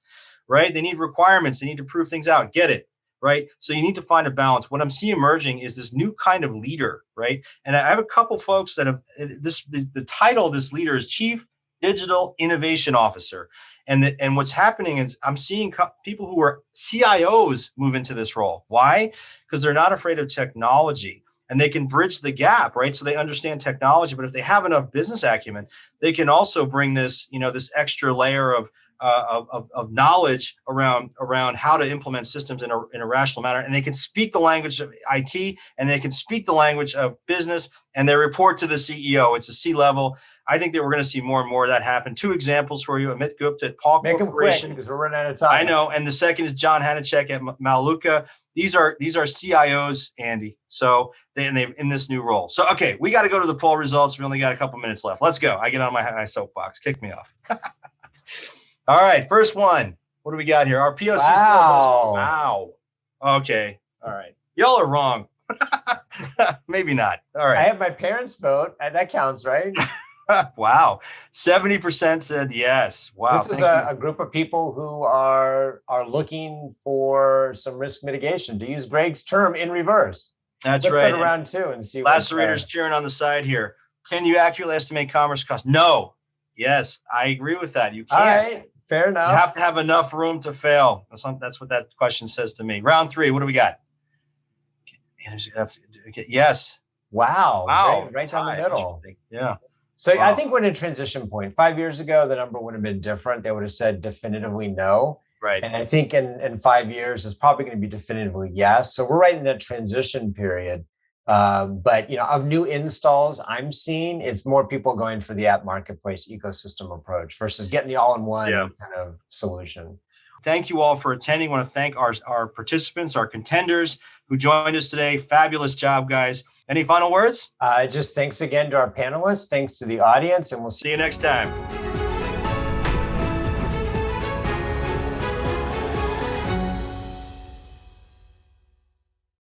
right? They need requirements. They need to prove things out. Get it, right? So you need to find a balance. What I'm seeing emerging is this new kind of leader, right? And I have a couple folks that have the title of this leader is Chief Digital Innovation Officer. And what's happening is I'm seeing people who are CIOs move into this role. Why? Because they're not afraid of technology, and they can bridge the gap, right? So they understand technology, but if they have enough business acumen, they can also bring this, this extra layer of knowledge around how to implement systems in a rational manner. And they can speak the language of IT, and they can speak the language of business, and they report to the CEO. It's a C-level. I think that we're going to see more and more of that happen. Two examples for you: Amit Gupta at Paul Make Corporation. Them quick, because we're running out of time. I know. And the second is John Hanachek at Maluka. These are CIOs, Andy. So they're in this new role. So, okay, we got to go to the poll results. We only got a couple minutes left. Let's go. I get on my soapbox. Kick me off. All right, first one. What do we got here? Our POC. Wow. Okay. All right. Y'all are wrong. Maybe not. All right. I have my parents' vote. That counts, right? Wow. 70% said yes. Wow. This is a group of people who are looking for some risk mitigation, to use Greg's term, in reverse. That's Let's right. go to round two and see. Readers cheering on the side here. Can you accurately estimate commerce costs? No. Yes, I agree with that. You can't. All right, fair enough. You have to have enough room to fail. That's what that question says to me. Round three. What do we got? Yes. Wow. Right down the middle. Yeah. So I think we're in a transition point. 5 years ago, the number would have been different. They would have said definitively no. Right. And I think in 5 years, it's probably going to be definitively yes. So we're right in that transition period. But of new installs I'm seeing, it's more people going for the app marketplace ecosystem approach versus getting the all-in-one kind of solution. Thank you all for attending. I want to thank our participants, our contenders who joined us today. Fabulous job, guys. Any final words? Just thanks again to our panelists. Thanks to the audience, and we'll See you next time.